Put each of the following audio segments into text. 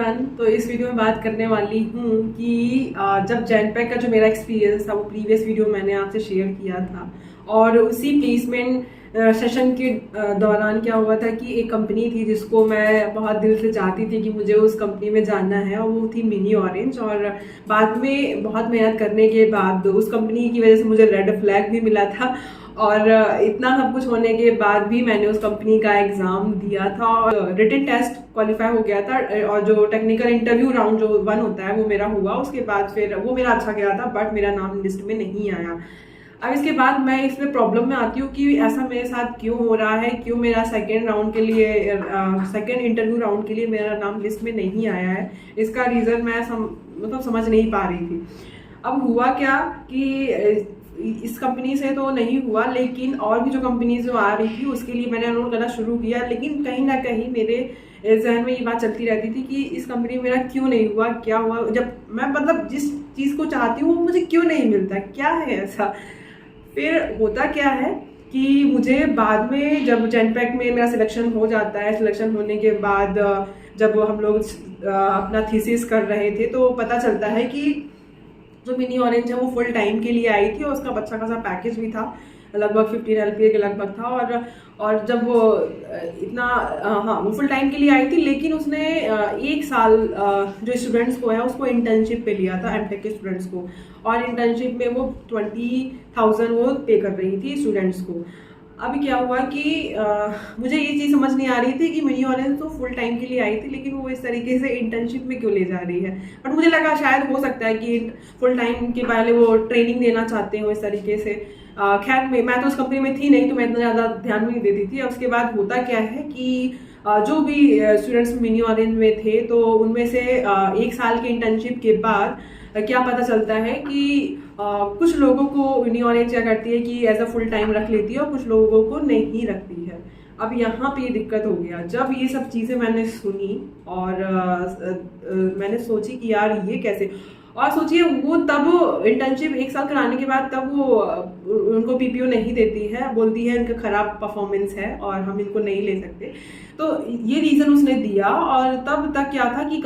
Everyone. तो इस video में बात करने वाली हूँ कि जब जैनपैक का जो मेरा एक्सपीरियंस था वो प्रीवियस वीडियो मैंने आपसे शेयर किया था, और उसी प्लेसमेंट सेशन के दौरान क्या हुआ था कि एक कंपनी थी जिसको मैं बहुत दिल से चाहती थी कि मुझे उस कंपनी में जाना है, और वो थी मिनी ऑरेंज। और बाद में बहुत मेहनत करने के बाद उस कंपनी की वजह से मुझे रेड फ्लैग भी मिला था, और इतना सब कुछ होने के बाद भी मैंने उस कंपनी का एग्ज़ाम दिया था और रिटन टेस्ट क्वालिफाई हो गया था, और जो टेक्निकल इंटरव्यू राउंड जो 1 होता है वो मेरा हुआ। उसके बाद फिर वो मेरा अच्छा गया था, बट मेरा नाम लिस्ट में नहीं आया। अब इसके बाद मैं इसमें प्रॉब्लम में आती हूँ कि ऐसा मेरे साथ क्यों हो रहा है, क्यों मेरा सेकेंड राउंड के लिए सेकेंड इंटरव्यू राउंड के लिए मेरा नाम लिस्ट में नहीं आया है। इसका रीज़न मैं समझ नहीं पा रही थी। अब हुआ क्या कि इस कंपनी से तो नहीं हुआ, लेकिन और भी जो कंपनीज जो आ रही थी उसके लिए मैंने एनरोल करना शुरू किया। लेकिन कहीं ना कहीं मेरे जहन में ये बात चलती रहती थी कि इस कंपनी में मेरा क्यों नहीं हुआ, क्या हुआ, जब मैं जिस चीज़ को चाहती हूँ वो मुझे क्यों नहीं मिलता, क्या है ऐसा। फिर होता क्या है कि मुझे बाद में जब जैनपैक में मेरा सिलेक्शन हो जाता है, सिलेक्शन होने के बाद जब हम लोग अपना थीसिस कर रहे थे तो पता चलता है कि जो मिनी ऑरेंज है वो फुल टाइम के लिए आई थी, और उसका अच्छा खासा पैकेज भी था, लगभग 15 LPA के लगभग था। और जब वो इतना हाँ वो फुल टाइम के लिए आई थी, लेकिन उसने 1 साल जो स्टूडेंट्स को है उसको इंटर्नशिप पे लिया था, एमटेक के स्टूडेंट्स को, और इंटर्नशिप में वो 20,000 वो पे कर रही थी स्टूडेंट्स को। अभी क्या हुआ कि मुझे ये चीज़ समझ नहीं आ रही थी कि मिनी ऑरेंज तो फुल टाइम के लिए आई थी, लेकिन वो इस तरीके से इंटर्नशिप में क्यों ले जा रही है। बट मुझे लगा शायद हो सकता है कि फुल टाइम के पहले वो ट्रेनिंग देना चाहते हो इस तरीके से। खैर मैं तो उस कंपनी में थी नहीं, तो मैं इतना ज़्यादा ध्यान भी नहीं देती थी। उसके बाद होता क्या है कि जो भी स्टूडेंट्स मिनी ऑरेंज में थे तो उनमें से 1 साल के इंटर्नशिप के बाद क्या पता चलता है कि कुछ लोगों को मिनी ऑरेंज क्या करती है कि एज अ फुल टाइम रख लेती है, और कुछ लोगों को नहीं रखती है। अब यहाँ पे ये दिक्कत हो गया। जब ये सब चीज़ें मैंने सुनी और मैंने सोची कि यार ये कैसे, और सोचिए वो तब इंटर्नशिप 1 साल कराने के बाद तब वो उनको PPO नहीं देती है, बोलती है इनका खराब परफॉर्मेंस है और हम इनको नहीं ले सकते। तो ये रीज़न उसने दिया। और तब तक क्या था कि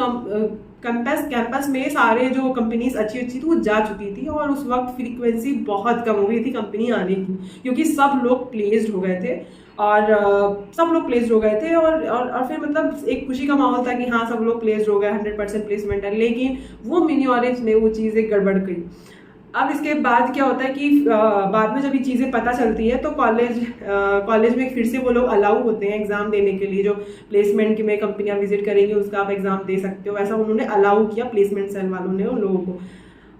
कैंपस में सारे जो कंपनीज अच्छी थी वो जा चुकी थी, और उस वक्त फ्रीक्वेंसी बहुत कम हो गई थी कंपनी आने की, क्योंकि सब लोग प्लेस्ड हो गए थे। और सब लोग प्लेस्ड हो गए थे, और फिर मतलब एक खुशी का माहौल था कि हाँ सब लोग प्लेस्ड हो गए, 100% प्लेसमेंट है। लेकिन वो मिनी ऑरेंज ने वो चीज़ें गड़बड़ गई। अब इसके बाद क्या होता है कि बाद में जब ये चीज़ें पता चलती है तो कॉलेज में फिर से वो लोग अलाउ होते हैं एग्जाम देने के लिए, जो प्लेसमेंट की में कंपनियां विजिट करेंगी उसका आप एग्जाम दे सकते हो, ऐसा उन्होंने अलाउ किया प्लेसमेंट सेल वालों ने उन लोगों को।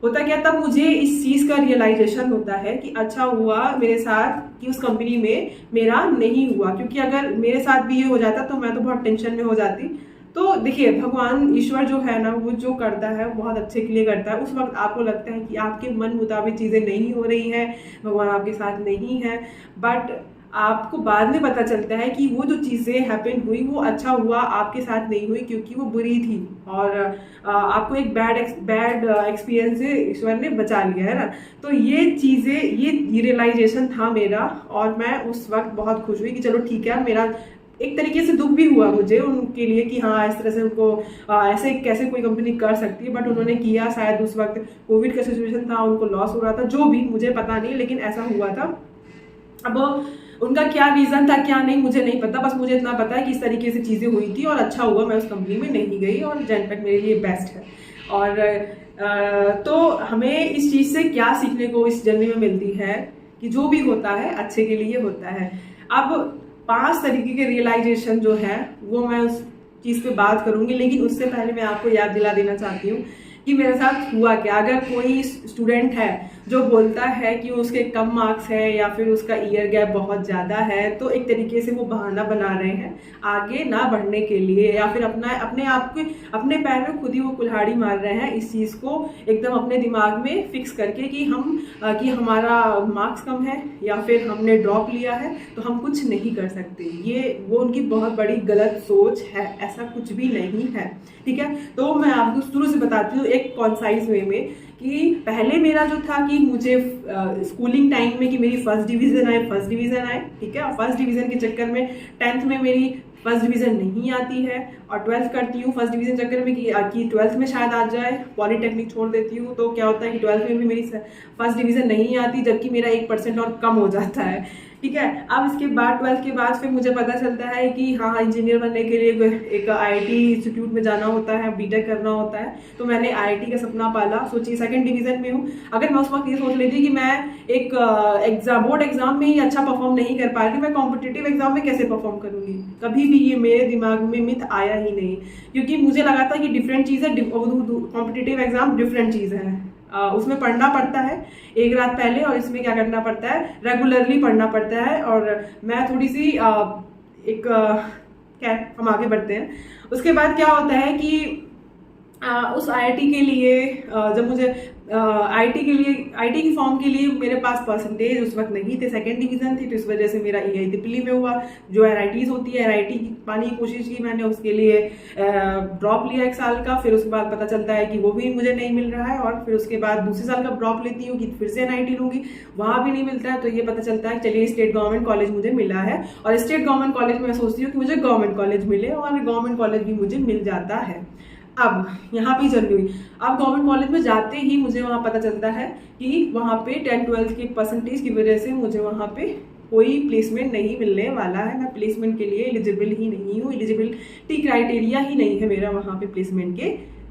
होता क्या, तब मुझे इस चीज़ का रियलाइजेशन होता है कि अच्छा हुआ मेरे साथ कि उस कंपनी में मेरा नहीं हुआ, क्योंकि अगर मेरे साथ भी ये हो जाता तो मैं तो बहुत टेंशन में हो जाती। तो देखिए भगवान ईश्वर जो है ना, वो जो करता है वो बहुत अच्छे के लिए करता है। उस वक्त आपको लगता है कि आपके मन मुताबिक चीज़ें नहीं हो रही हैं, भगवान आपके साथ नहीं है, बट आपको बाद में पता चलता है कि वो जो चीज़ें हैपन हुई वो अच्छा हुआ आपके साथ नहीं हुई, क्योंकि वो बुरी थी, और आपको एक बैड एक्सपीरियंस से ईश्वर ने बचा लिया है ना। तो ये चीज़ें, ये रियलाइजेशन था मेरा, और मैं उस वक्त बहुत खुश हुई कि चलो ठीक है। मेरा एक तरीके से दुख भी हुआ मुझे उनके लिए कि हाँ इस तरह से उनको ऐसे कैसे कोई कंपनी कर सकती है, बट उन्होंने किया। शायद उस वक्त कोविड का सिचुएशन था, उनको लॉस हो रहा था, जो भी मुझे पता नहीं, लेकिन ऐसा हुआ था। अब उनका क्या रीज़न था क्या नहीं मुझे नहीं पता, बस मुझे इतना पता है कि इस तरीके से चीज़ें हुई थी, और अच्छा हुआ मैं उस कंपनी में नहीं गई, और जैनपैक मेरे लिए बेस्ट है। और तो हमें इस चीज़ से क्या सीखने को इस जर्नी में मिलती है कि जो भी होता है अच्छे के लिए होता है। अब 5 तरीके के रियलाइजेशन जो है वो मैं उस चीज़ पे बात करूंगी, लेकिन उससे पहले मैं आपको याद दिला देना चाहती हूँ कि मेरे साथ हुआ क्या। अगर कोई स्टूडेंट है जो बोलता है कि उसके कम मार्क्स है या फिर उसका ईयर गैप बहुत ज़्यादा है, तो एक तरीके से वो बहाना बना रहे हैं आगे ना बढ़ने के लिए, या फिर अपने आप के अपने पैर में खुद ही वो कुल्हाड़ी मार रहे हैं, इस चीज़ को एकदम अपने दिमाग में फिक्स करके कि कि हमारा मार्क्स कम है या फिर हमने ड्रॉप लिया है तो हम कुछ नहीं कर सकते। वो उनकी बहुत बड़ी गलत सोच है, ऐसा कुछ भी नहीं है, ठीक है। तो मैं आपको शुरू से बताती हूँ एक कॉन्साइज वे में कि पहले मेरा जो था कि मुझे स्कूलिंग टाइम में कि मेरी फर्स्ट डिवीज़न आए, ठीक है। फर्स्ट डिवीज़न के चक्कर में 10th में मेरी फर्स्ट डिवीज़न नहीं आती है और 12th करती हूँ फर्स्ट डिवीज़न चक्कर में कि 12th में शायद आ जाए, पॉलीटेक्निक छोड़ देती हूँ तो क्या होता है कि 12th में भी मेरी फर्स्ट डिवीज़न नहीं आती, जबकि मेरा 1% और कम हो जाता है। ठीक है, अब इसके बाद 12th के बाद फिर मुझे पता चलता है कि हाँ इंजीनियर बनने के लिए एक IIT इंस्टीट्यूट में जाना होता है, बीटेक करना होता है। तो मैंने IIT का सपना पाला, सोचिए 2nd डिवीज़न में हूँ। अगर मैं उस वक्त ये सोच लेती कि मैं एक बोर्ड एग्जाम में ही अच्छा परफॉर्म नहीं कर पा रही, मैं कॉम्पिटिटिव एग्जाम में कैसे परफॉर्म करूंगी, कभी भी ये मेरे दिमाग में मिथ आया ही नहीं, क्योंकि मुझे लगा था कि डिफरेंट चीज़ है, कॉम्पिटिटिव एग्जाम डिफरेंट चीज़ है। उसमें पढ़ना पड़ता है एक रात पहले और इसमें क्या करना पड़ता है, रेगुलरली पढ़ना पड़ता है। और मैं थोड़ी सी क्या हम आगे बढ़ते हैं। उसके बाद क्या होता है कि उस IIT के लिए जब मुझे IIT की फॉर्म के लिए मेरे पास परसेंटेज उस वक्त नहीं थे, 2nd डिवीज़न थी, तो इस वजह से मेरा EI दिल्ली में हुआ। जो NITs होती है, NIT पाने की कोशिश की मैंने, उसके लिए ड्रॉप लिया 1 साल का। फिर उसके बाद पता चलता है कि वो भी मुझे नहीं मिल रहा है, और फिर उसके बाद दूसरे साल का ड्रॉप लेती हूँ कि फिर से NIT लूँगी, वहाँ भी नहीं मिलता है। तो ये पता चलता है चलिए स्टेट गवर्नमेंट कॉलेज मुझे मिला है, और स्टेट गवर्नमेंट कॉलेज में मैं सोचती हूँ कि मुझे गवर्नमेंट कॉलेज मिले, और गवर्नमेंट कॉलेज भी मुझे मिल जाता है। अब यहाँ पे जर्नी हुई। अब गवर्नमेंट कॉलेज में जाते ही मुझे वहाँ पता चलता है कि वहाँ पे 10-12 की परसेंटेज की वजह से मुझे वहाँ पे कोई प्लेसमेंट नहीं मिलने वाला है। मैं प्लेसमेंट के लिए एलिजिबल ही नहीं हूँ, एलिजिबिलिटी क्राइटेरिया ही नहीं है मेरा वहाँ पे प्लेसमेंट के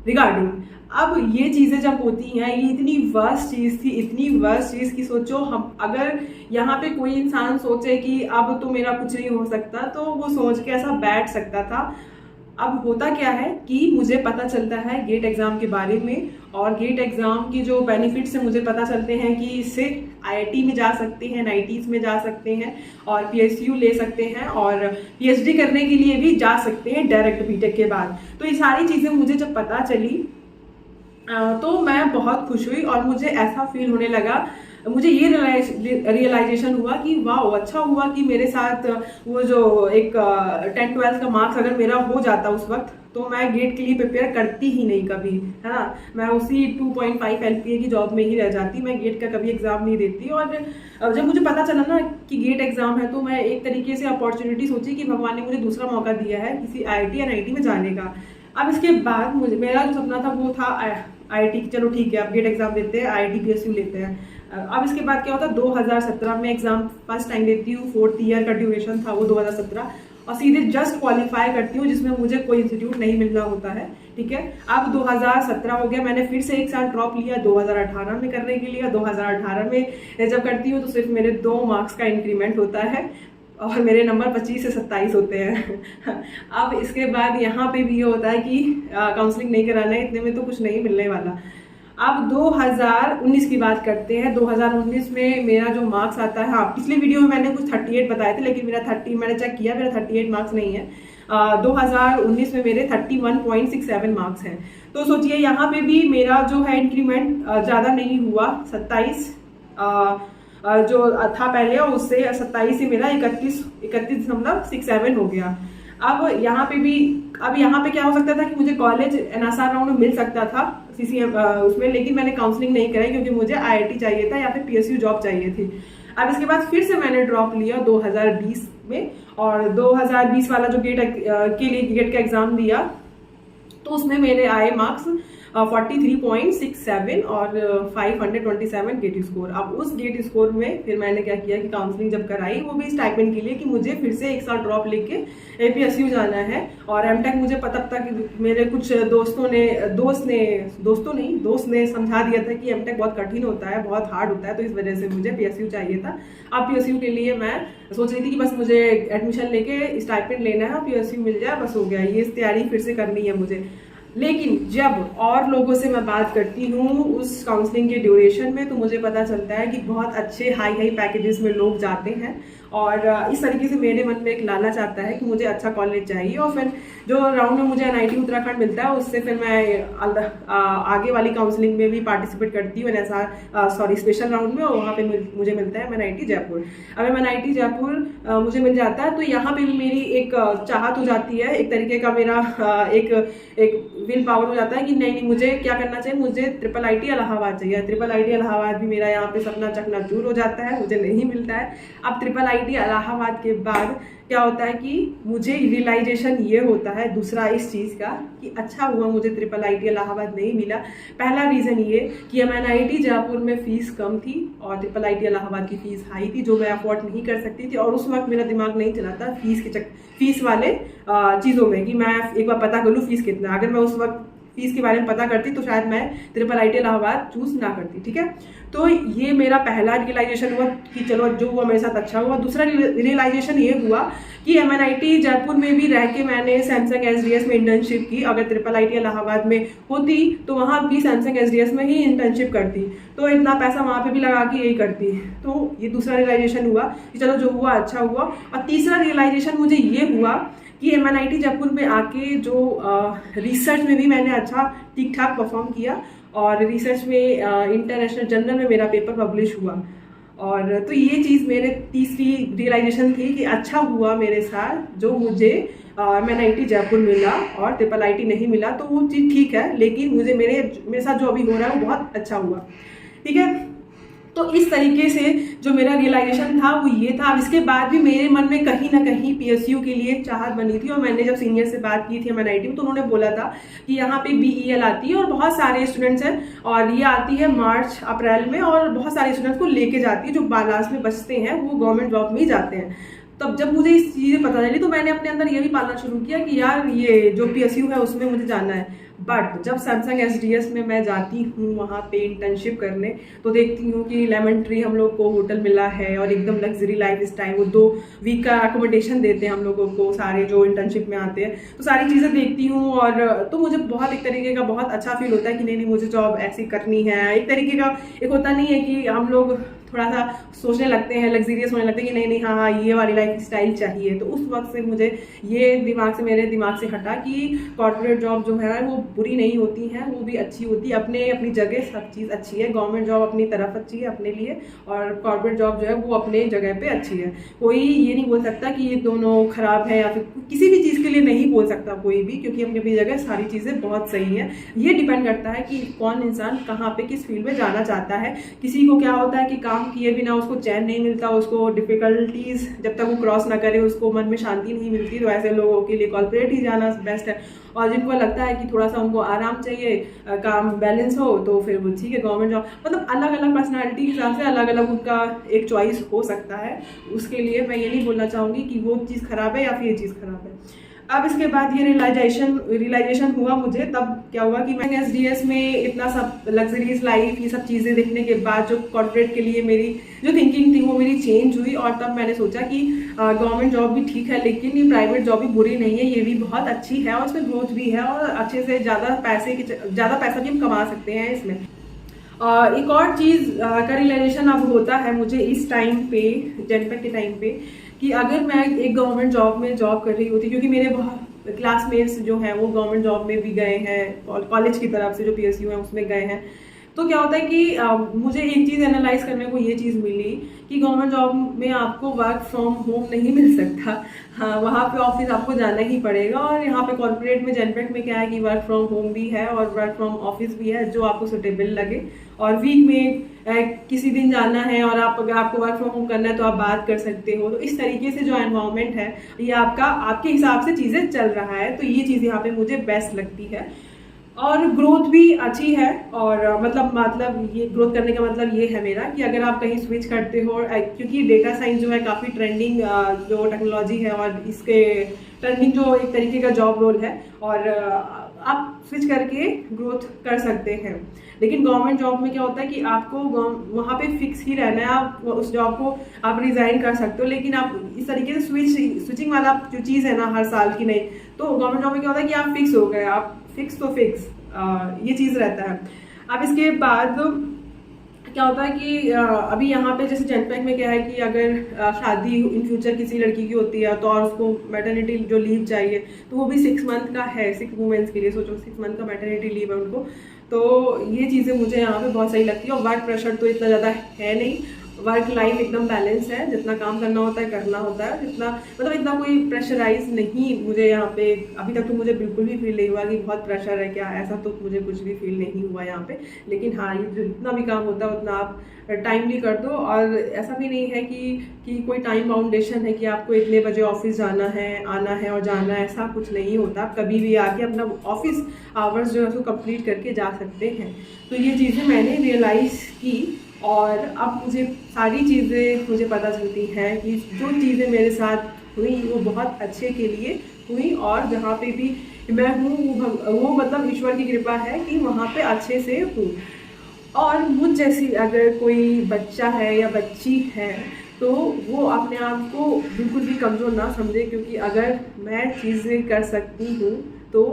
रिगार्डिंग। अब ये चीज़ें जब होती हैं, ये इतनी वर्स्ट चीज़ थी, इतनी वर्स्ट चीज़ की सोचो, हम अगर यहाँ पे कोई इंसान सोचे कि अब तो मेरा कुछ नहीं हो सकता, तो वो सोच के ऐसा बैठ सकता था। अब होता क्या है कि मुझे पता चलता है गेट एग्ज़ाम के बारे में, और गेट एग्ज़ाम की जो बेनिफिट्स हैं मुझे पता चलते हैं कि इससे IIT में जा सकते हैं, NITs में जा सकते हैं, और PSU ले सकते हैं, और PhD करने के लिए भी जा सकते हैं डायरेक्ट बीटेक के बाद। तो ये सारी चीज़ें मुझे जब पता चली तो मैं बहुत खुश हुई, और मुझे ऐसा फील होने लगा, मुझे ये रियलाइजेशन हुआ कि वाह अच्छा हुआ कि मेरे साथ वो जो एक 10-12 का मार्क्स अगर मेरा हो जाता उस वक्त, तो मैं गेट के लिए प्रिपेयर करती ही नहीं कभी, है ना। मैं उसी 2.5 LPA की जॉब में ही रह जाती, मैं गेट का कभी एग्जाम नहीं देती। और जब मुझे पता चला ना कि गेट एग्जाम है, तो मैं एक तरीके से अपॉर्चुनिटी सोची कि भगवान ने मुझे दूसरा मौका दिया है किसी IIT या NIT में जाने का। अब इसके बाद मुझे मेरा जो सपना था वो था IIT, चलो ठीक है अब गेट एग्जाम देते हैं, IIT PSU लेते हैं। अब इसके बाद क्या होता है, 2017 में एग्जाम फर्स्ट टाइम देती हूँ, 4th ईयर का ड्यूरेशन था वो 2017, और सीधे जस्ट क्वालिफाई करती हूँ, जिसमें मुझे कोई इंस्टीट्यूट नहीं मिलना होता है। ठीक है, अब 2017 हो गया, मैंने फिर से 1 साल ड्रॉप लिया, 2018 में करने के लिए। 2018 में जब करती हूँ तो सिर्फ मेरे 2 मार्क्स का इंक्रीमेंट होता है, और मेरे नंबर 25 से 27 होते हैं। अब इसके बाद यहाँ पे भी ये होता है कि काउंसलिंग नहीं कराना है, इतने में तो कुछ नहीं मिलने वाला। अब 2019 की बात करते हैं। 2019 में मेरा जो मार्क्स आता है, हाँ पिछले वीडियो में मैंने कुछ 38 बताए थे, लेकिन मेरा 30, मैंने चेक किया, मेरा 38 मार्क्स नहीं है। 2019 में मेरे 31.67 मार्क्स हैं। तो सोचिए यहाँ पे भी मेरा जो है इंक्रीमेंट ज़्यादा नहीं हुआ, 27 जो था पहले, और उससे 27 से मेरा 31.67 हो गया। अब यहाँ पे क्या हो सकता था कि मुझे कॉलेज NSR राउंड में मिल सकता था CCM उसमें, लेकिन मैंने काउंसलिंग नहीं कराई क्योंकि मुझे IIT चाहिए था या फिर PSU जॉब चाहिए थी। अब इसके बाद फिर से मैंने ड्रॉप लिया 2020 में, और 2020 वाला जो गेट के लिए गेट का एग्जाम दिया, तो उसमें मेरे आए मार्क्स 43.67 और 527 गेट स्कोर। अब उस गेट स्कोर में फिर मैंने क्या किया कि काउंसलिंग जब कराई, वो भी स्टाइपेंड के लिए कि मुझे फिर से 1 साल ड्रॉप लेके PSU जाना है। और MTech मुझे पता था कि मेरे कुछ दोस्त ने समझा दिया था कि MTech बहुत कठिन होता है, बहुत हार्ड होता है, तो इस वजह से मुझे PSU चाहिए था। अब PSU के लिए मैं सोच रही थी कि बस मुझे एडमिशन लेके स्टाइपेंड लेना है, PSU मिल जाए, बस हो गया, ये तैयारी फिर से करनी है मुझे। लेकिन जब और लोगों से मैं बात करती हूँ उस काउंसलिंग के ड्यूरेशन में, तो मुझे पता चलता है कि बहुत अच्छे हाई पैकेजेस में लोग जाते हैं, और इस तरीके से मेरे मन में एक लालच आता है कि मुझे अच्छा कॉलेज चाहिए। और फिर जो राउंड में मुझे NIT उत्तराखंड मिलता है, उससे फिर मैं आगे वाली काउंसलिंग में भी पार्टिसिपेट करती हूँ, स्पेशल राउंड में, और वहाँ पे मुझे मिलता है NIT जयपुर। अगर NIT जयपुर मुझे मिल जाता है, तो यहाँ पे भी मेरी एक चाहत हो जाती है, एक तरीके का मेरा एक विल पावर हो जाता है कि नहीं मुझे क्या करना चाहिए, मुझे IIIT इलाहाबाद चाहिए। IIIT इलाहाबाद भी मेरा यहाँ पे सपना चकनाचूर हो जाता है, मुझे नहीं मिलता है। अब IIIT IIT इलाहाबाद के बाद क्या होता है कि मुझे रियलाइजेशन ये होता है दूसरा इस चीज़ का कि अच्छा हुआ मुझे IIIT इलाहाबाद नहीं मिला। पहला रीज़न ये कि MNIT जयपुर में फ़ीस कम थी और IIIT इलाहाबाद की फ़ीस हाई थी, जो मैं अफोर्ड नहीं कर सकती थी। और उस वक्त मेरा दिमाग नहीं चला था फ़ीस वाले चीज़ों में कि मैं एक बार पता कर लूँ फ़ीस कितना। अगर मैं उस वक्त फीस के बारे में पता करती तो शायद मैं IIIT इलाहाबाद चूज़ ना करती। ठीक है, तो ये मेरा पहला रियलाइजेशन हुआ कि चलो जो हुआ मेरे साथ अच्छा हुआ। दूसरा रियलाइजेशन ये हुआ कि MNIT जयपुर में भी रह के मैंने सैमसंग SDS में इंटर्नशिप की। अगर IIIT इलाहाबाद में होती तो वहाँ भी सैमसंग SDS में ही इंटर्नशिप करती, तो इतना पैसा वहाँ पे भी लगा के यही करती। तो ये दूसरा रियलाइजेशन हुआ कि चलो जो हुआ अच्छा हुआ। और तीसरा रियलाइजेशन मुझे ये हुआ कि MNIT जयपुर में आके जो रिसर्च में भी मैंने अच्छा ठीक ठाक परफॉर्म किया और रिसर्च में इंटरनेशनल जर्नल में मेरा पेपर पब्लिश हुआ। और तो ये चीज़ मेरे तीसरी रियलाइजेशन थी कि अच्छा हुआ मेरे साथ जो मुझे MNIT जयपुर मिला और IIIT नहीं मिला, तो वो चीज़ ठीक है, लेकिन मुझे मेरे साथ जो अभी हो रहा है वो बहुत अच्छा हुआ। ठीक है, तो इस तरीके से जो मेरा रियलाइजेशन था वो ये था। अब इसके बाद भी मेरे मन में कहीं ना कहीं PSU के लिए चाहत बनी थी। और मैंने जब सीनियर से बात की थी MNIT में, तो उन्होंने बोला था कि यहाँ पे BEL आती है और बहुत सारे स्टूडेंट्स हैं, और ये आती है मार्च अप्रैल में, और बहुत सारे स्टूडेंट्स को लेके जाती है जो लास्ट में बचते हैं वो गवर्नमेंट जॉब में ही जाते हैं। तब जब मुझे इस चीज़ें पता चली तो मैंने अपने अंदर ये भी पालना शुरू किया कि यार ये जो PSU है उसमें मुझे जाना है। बट जब सैमसंग SDS में मैं जाती हूँ वहाँ पे इंटर्नशिप करने, तो देखती हूँ कि लेमन ट्री हम लोग को होटल मिला है और एकदम लग्जरी लाइफ स्टाइल, वो 2 वीक का अकोमोडेशन देते हैं हम लोगों को सारे जो इंटर्नशिप में आते हैं। तो सारी चीज़ें देखती हूँ और तो मुझे बहुत एक तरीके का बहुत अच्छा फील होता है कि नहीं मुझे जॉब ऐसी करनी है। एक तरीके का एक होता नहीं है कि हम लोग थोड़ा सा सोचने लगते हैं, लग्जरियस होने लगते हैं कि नहीं हाँ ये वाली लाइफ स्टाइल चाहिए। तो उस वक्त से मुझे ये मेरे दिमाग से हटा कि कॉर्पोरेट जॉब जो है वो बुरी नहीं होती है, वो भी अच्छी होती है, अपनी जगह सब चीज़ अच्छी है। गवर्नमेंट जॉब अपनी तरफ अच्छी है अपने लिए, और कॉर्पोरेट जॉब जो है वो अपने जगह पे अच्छी है। कोई ये नहीं बोल सकता कि ये दोनों खराब है, या फिर किसी भी चीज़ के लिए नहीं बोल सकता कोई भी, क्योंकि अपनी अपनी जगह सारी चीज़ें बहुत सही है। ये डिपेंड करता है कि कौन इंसान कहाँ पे किस फील्ड में जाना चाहता है। किसी को क्या होता है कि काम किए बिना उसको चैन नहीं मिलता, उसको डिफिकल्टीज जब तक वो क्रॉस ना करे उसको मन में शांति नहीं मिलती, तो ऐसे लोगों के लिए कॉर्पोरेट ही जाना बेस्ट है। और जिनको लगता है कि थोड़ा सा उनको आराम चाहिए, काम बैलेंस हो, तो फिर वो ठीक है गवर्नमेंट जॉब। मतलब अलग अलग पर्सनालिटी के हिसाब से अलग अलग उनका एक चॉइस हो सकता है। उसके लिए मैं ये नहीं बोलना चाहूँगी कि वो चीज़ खराब है या फिर ये चीज़ खराब है। अब इसके बाद ये रियलाइजेशन हुआ मुझे, तब क्या हुआ कि मैं SDS में इतना सब लग्जरीज लाइफ ये सब चीज़ें देखने के बाद जो कॉर्पोरेट के लिए मेरी जो थिंकिंग थी वो मेरी चेंज हुई। और तब मैंने सोचा कि गवर्नमेंट जॉब भी ठीक है, लेकिन ये प्राइवेट जॉब भी बुरी नहीं है, ये भी बहुत अच्छी है और इसमें ग्रोथ भी है और अच्छे से ज़्यादा पैसा भी हम कमा सकते हैं इसमें। एक और चीज़ का रियलाइजेशन अब होता है मुझे इस टाइम पे, जनपद के टाइम पे, कि अगर मैं एक गवर्नमेंट जॉब में जॉब कर रही होती, क्योंकि मेरे बहुत क्लासमेट्स जो हैं वो गवर्नमेंट जॉब में भी गए हैं और कॉलेज की तरफ से जो PSU है उसमें गए हैं, तो क्या होता है कि मुझे एक चीज़ एनालाइज करने को ये चीज़ मिली कि गवर्नमेंट जॉब में आपको वर्क फ्रॉम होम नहीं मिल सकता। हाँ, वहाँ पे ऑफिस आपको जाना ही पड़ेगा। और यहाँ पे कॉर्पोरेट में जनपद में क्या है कि वर्क फ्रॉम होम भी है और वर्क फ्रॉम ऑफिस भी है, जो आपको सुटेबल लगे। और वीक में किसी दिन जाना है और अगर आपको वर्क फ्रॉम होम करना है तो आप बात कर सकते हो। तो इस तरीके से जो एनवायरनमेंट है ये आपके हिसाब से चीज़ें चल रहा है, तो ये चीज़ यहाँ पे मुझे बेस्ट लगती है। और ग्रोथ भी अच्छी है। और मतलब ये ग्रोथ करने का मतलब ये है मेरा कि अगर आप कहीं स्विच करते हो, क्योंकि डेटा साइंस जो है काफ़ी ट्रेंडिंग जो टेक्नोलॉजी है और इसके ट्रेंडिंग जो एक तरीके का जॉब रोल है, और आप स्विच करके ग्रोथ कर सकते हैं। लेकिन गवर्नमेंट जॉब में क्या होता है कि आपको वहाँ पे फिक्स ही रहना है, आप उस जॉब को आप रिज़ाइन कर सकते हो, लेकिन आप इस तरीके से स्विचिंग वाला जो चीज़ है ना हर साल की नहीं, तो गवर्नमेंट जॉब में क्या होता है कि आप फिक्स हो गए, आप फिक्स तो फिक्स, ये चीज़ रहता है। अब इसके बाद क्या होता है कि अभी यहाँ पे जैसे जनपद में क्या है कि अगर शादी इन फ्यूचर किसी लड़की की होती है तो और उसको मैटरनिटी जो लीव चाहिए तो वो भी 6 मंथ का है, 6 वुमेंस के लिए। सोचो 6 मंथ का मैटरनिटी लीव है उनको। तो ये चीज़ें मुझे यहाँ पे बहुत सही लगती है। और वर्क प्रेशर तो इतना ज़्यादा है नहीं, वर्क लाइफ एकदम बैलेंस है, जितना काम करना होता है करना होता है, जितना मतलब इतना कोई प्रेशराइज नहीं मुझे यहाँ पे अभी तक तो मुझे बिल्कुल भी फील नहीं हुआ कि बहुत प्रेशर है क्या, ऐसा तो मुझे कुछ भी फील नहीं हुआ यहाँ पे। लेकिन हाँ, ये जितना भी काम होता है उतना आप टाइमली कर दो, और ऐसा भी नहीं है कि कोई टाइम बाउंडेशन है कि आपको इतने बजे ऑफिस जाना है, आना है और जाना है, ऐसा कुछ नहीं होता। आप कभी भी आके अपना ऑफिस आवर्स जो है उसको कंप्लीट करके जा सकते हैं। तो ये चीज़ें मैंने रियलाइज़ की, और अब मुझे सारी चीज़ें मुझे पता चलती हैं कि जो चीज़ें मेरे साथ हुई वो बहुत अच्छे के लिए हुई, और जहाँ पे भी मैं हूँ वो मतलब ईश्वर की कृपा है कि वहाँ पे अच्छे से हूँ। और मुझ जैसी अगर कोई बच्चा है या बच्ची है तो वो अपने आप को बिल्कुल भी कमज़ोर ना समझे, क्योंकि अगर मैं चीज़ें कर सकती हूँ तो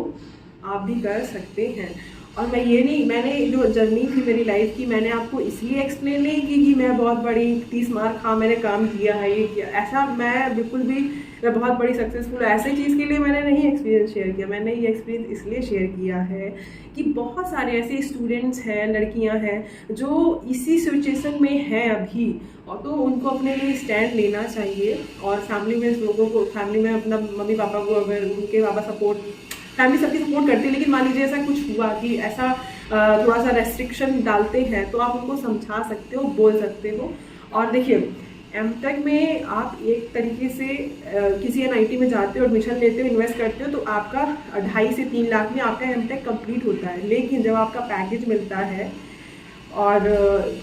आप भी कर सकते हैं। और मैंने जो जर्नी थी मेरी लाइफ की, मैंने आपको इसलिए एक्सप्लेन नहीं की कि मैं बहुत बड़ी 30 मार्क हाँ मैंने काम किया है, ये किया, ऐसा मैं बिल्कुल भी मैं बहुत बड़ी सक्सेसफुल ऐसे चीज़ के लिए मैंने नहीं एक्सपीरियंस शेयर किया। मैंने ये एक्सपीरियंस इसलिए शेयर किया है कि बहुत सारे ऐसे स्टूडेंट्स हैं, लड़कियां हैं जो इसी सिचुएशन में हैं अभी, और तो उनको अपने लिए स्टैंड लेना चाहिए। और फैमिली में लोगों को, फैमिली में अपना मम्मी पापा को, अगर उनके पापा फैमिली सबकी सपोर्ट करती है, लेकिन मान लीजिए ऐसा कुछ हुआ कि ऐसा थोड़ा सा रेस्ट्रिक्शन डालते हैं, तो आप उनको समझा सकते हो, बोल सकते हो। और देखिए एमटेक में आप एक तरीके से किसी एनआईटी में जाते हो, एडमिशन लेते हो, इन्वेस्ट करते हो, तो आपका 2.5 से 3 लाख में आपका एमटेक कंप्लीट होता है। लेकिन जब आपका पैकेज मिलता है, और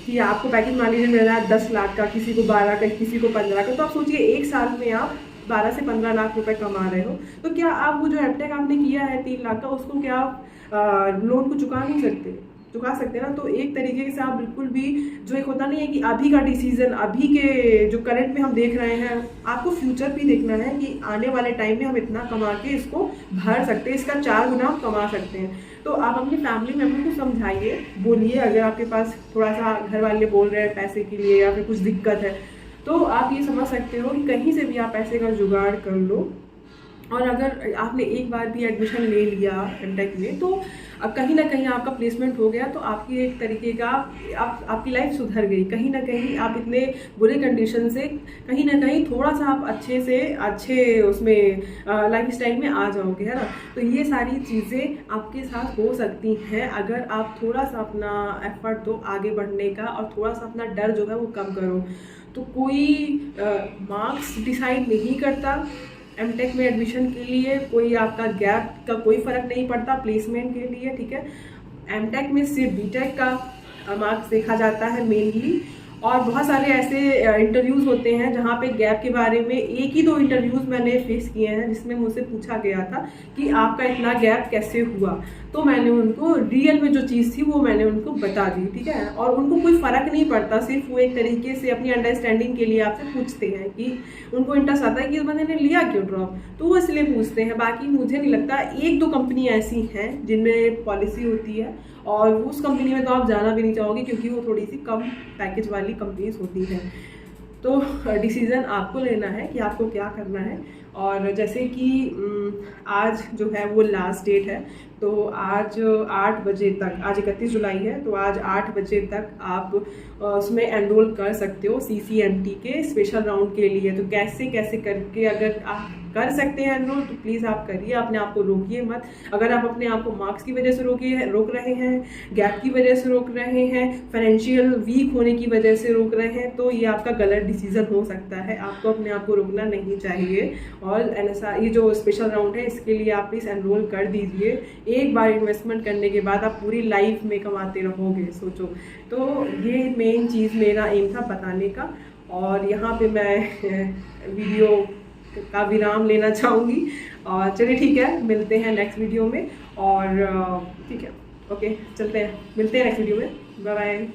कि आपको पैकेज मान लीजिए मिल रहा है 10 लाख का, किसी को 12 का, किसी को 15 का, तो आप सोचिए 1 साल में आप 12 से 15 लाख रुपए कमा रहे हो। तो क्या आप वो जो एमटेक आपने किया है 3 लाख का, उसको क्या आप लोन को चुका नहीं सकते? चुका सकते ना। तो एक तरीके से आप बिल्कुल भी, जो एक होता नहीं है कि अभी का डिसीजन, अभी के जो करंट में हम देख रहे हैं, आपको फ्यूचर भी देखना है कि आने वाले टाइम में हम इतना कमा के इसको भर सकते हैं, इसका 4 गुना हम कमा सकते हैं। तो आप अपनी फैमिली मेम्बर को समझाइए, बोलिए, अगर आपके पास थोड़ा सा घर वाले बोल रहे हैं पैसे के लिए या फिर कुछ दिक्कत है, तो आप ये समझ सकते हो कि कहीं से भी आप पैसे का जुगाड़ कर लो। और अगर आपने एक बार भी एडमिशन ले लिया एमटेक में, तो अब कहीं ना कहीं आपका प्लेसमेंट हो गया, तो आपकी एक तरीके का आपकी लाइफ सुधर गई। कहीं ना कहीं आप इतने बुरे कंडीशन से कहीं ना कहीं थोड़ा सा आप अच्छे उसमें लाइफ स्टाइल में आ जाओगे, है ना। तो ये सारी चीज़ें आपके साथ हो सकती हैं अगर आप थोड़ा सा अपना एफर्ट दो आगे बढ़ने का, और थोड़ा सा अपना डर जो है वो कम करो। तो कोई मार्क्स डिसाइड नहीं करता एमटेक में एडमिशन के लिए, कोई आपका गैप का कोई फ़र्क नहीं पड़ता प्लेसमेंट के लिए, ठीक है। एमटेक में सिर्फ बीटेक का मार्क्स देखा जाता है मेनली, और बहुत सारे ऐसे इंटरव्यूज़ होते हैं जहाँ पे गैप के बारे में 1 ही 2 इंटरव्यूज़ मैंने फेस किए हैं जिसमें मुझसे पूछा गया था कि आपका इतना गैप कैसे हुआ। तो मैंने उनको रियल में जो चीज़ थी वो मैंने उनको बता दी, ठीक है। और उनको कोई फ़र्क नहीं पड़ता, सिर्फ वो एक तरीके से अपनी अंडरस्टैंडिंग के लिए आपसे पूछते हैं कि उनको इंटरेस्ट आता है कि इस बंदे ने लिया क्यों ड्रॉप, तो वो इसलिए पूछते हैं। बाकी मुझे नहीं लगता, 1-2 कंपनी ऐसी हैं जिनमें पॉलिसी होती है, और उस कंपनी में तो आप जाना भी नहीं चाहोगे क्योंकि वो थोड़ी सी कम पैकेज वाली कंपनीज होती हैं। तो डिसीज़न आपको लेना है कि आपको क्या करना है। और जैसे कि आज जो है वो लास्ट डेट है, तो आज 8 बजे तक, आज 31 जुलाई है, तो आज 8 बजे तक आप उसमें एनरोल कर सकते हो CCMT के स्पेशल राउंड के लिए। तो कैसे करके अगर आप कर सकते हैं एनरोल, तो प्लीज़ आप करिए, अपने आप को रोकिए मत। अगर आप अपने आप को मार्क्स की वजह से रोक रहे हैं, गैप की वजह से रोक रहे हैं, फाइनेंशियल वीक होने की वजह से रोक रहे हैं, तो ये आपका गलत डिसीजन हो सकता है। आपको अपने आप को रोकना नहीं चाहिए। और NSR ये जो स्पेशल राउंड है, इसके लिए आप प्लीज़ एनरोल कर दीजिए। एक बार इन्वेस्टमेंट करने के बाद आप पूरी लाइफ में कमाते रहोगे, सोचो। तो ये मेन चीज़ मेरा एम था बताने का, और यहाँ पे मैं वीडियो का विराम लेना चाहूँगी। और चलिए ठीक है, मिलते हैं नेक्स्ट वीडियो में। और ठीक है, ओके, चलते हैं, मिलते हैं नेक्स्ट वीडियो में। Bye bye.